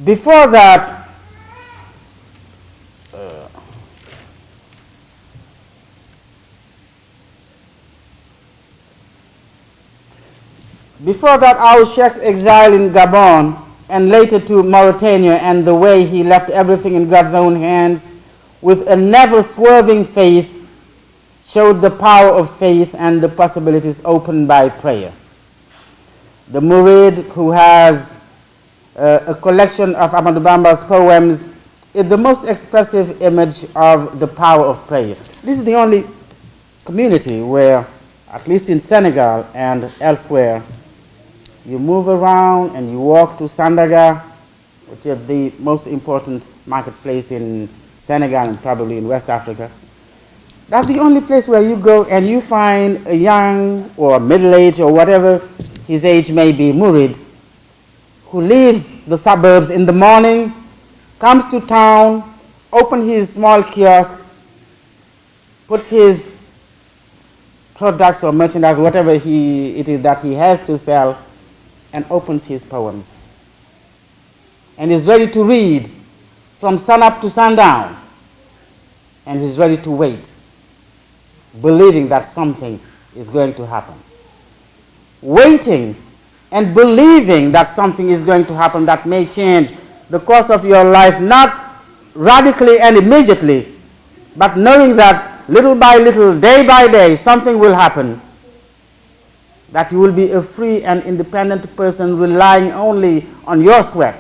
Before that, our Sheikh's exile in Gabon and later to Mauritania, and the way he left everything in God's own hands with a never-swerving faith, showed the power of faith and the possibilities opened by prayer. The Murid, who has a collection of Ahmadou Bamba's poems, is the most expressive image of the power of prayer. This is the only community where, at least in Senegal and elsewhere, you move around and you walk to Sandaga, which is the most important marketplace in Senegal and probably in West Africa. That's the only place where you go and you find a young or middle-aged or whatever his age may be, Murid, who leaves the suburbs in the morning, comes to town, opens his small kiosk, puts his products or merchandise, whatever it is that he has to sell, and opens his poems. And is ready to read from sunup to sundown, and he's ready to wait, believing that something is going to happen. Waiting and believing that something is going to happen that may change the course of your life, not radically and immediately, but knowing that little by little, day by day, something will happen, that you will be a free and independent person relying only on your sweat,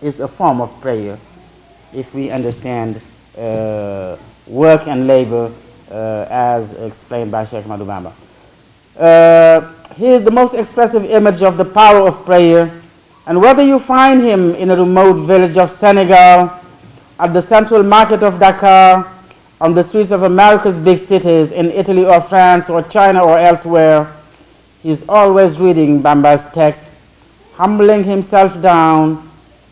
is a form of prayer, if we understand work and labor as explained by Sheikh Ahmadou Bamba. He is the most expressive image of the power of prayer, and whether you find him in a remote village of Senegal, at the central market of Dakar, on the streets of America's big cities, in Italy or France or China or elsewhere, he's always reading Bamba's text, humbling himself down,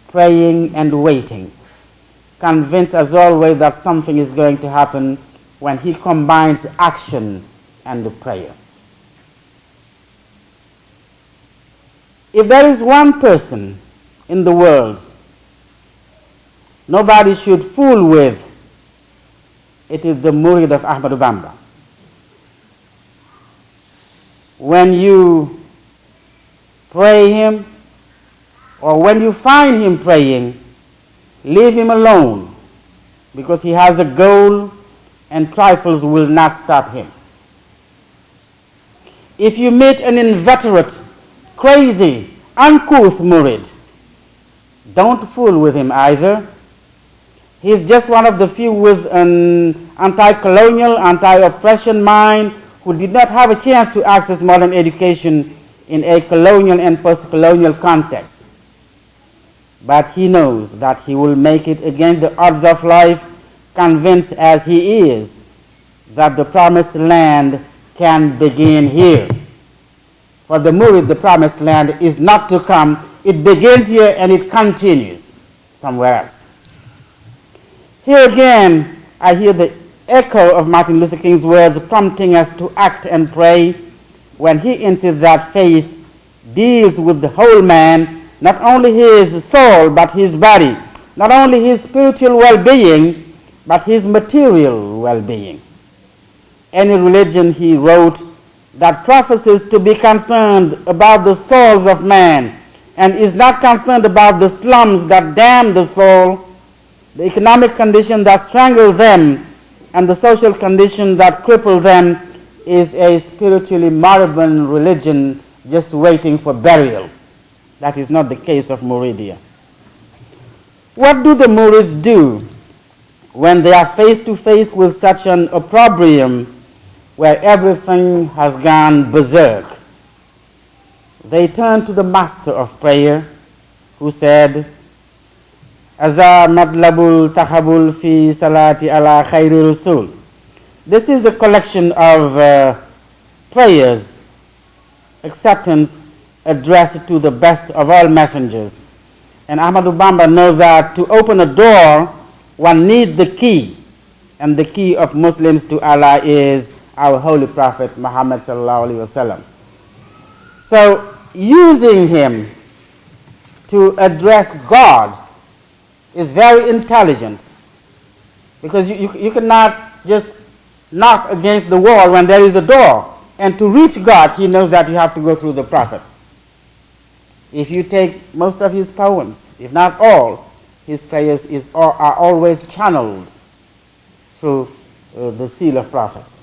praying and waiting, convinced as always that something is going to happen when he combines action and prayer. If there is one person in the world nobody should fool with, it is the Murid of Ahmadou Bamba. When you pray him, or when you find him praying, leave him alone, because he has a goal and trifles will not stop him. If you meet an inveterate, crazy, uncouth Murid, don't fool with him either. He's just one of the few with an anti-colonial, anti-oppression mind who did not have a chance to access modern education in a colonial and post-colonial context. But he knows that he will make it against the odds of life, convinced as he is that the promised land can begin here. For the Murid, the promised land is not to come. It begins here and it continues somewhere else. Here again, I hear the echo of Martin Luther King's words prompting us to act and pray when he insists that faith deals with the whole man, not only his soul but his body, not only his spiritual well-being but his material well-being. Any religion, he wrote, that professes to be concerned about the souls of man and is not concerned about the slums that damn the soul, the economic condition that strangle them, and the social condition that cripple them, is a spiritually moribund religion just waiting for burial. That is not the case of Muridia. What do the Murids do when they are face to face with such an opprobrium where everything has gone berserk? They turn to the master of prayer, who said, Aza matlabul tahabul fi salati ala khayri rasul. This is a collection of prayers, acceptance addressed to the best of all messengers. And Ahmadou Bamba knows that to open a door, one needs the key. And the key of Muslims to Allah is our Holy Prophet Muhammad sallallahu alaihi wasallam. So using him to address God is very intelligent, because you cannot just knock against the wall when there is a door. And to reach God, he knows that you have to go through the prophet. If you take most of his poems, if not all, his prayers are always channeled through the seal of prophets.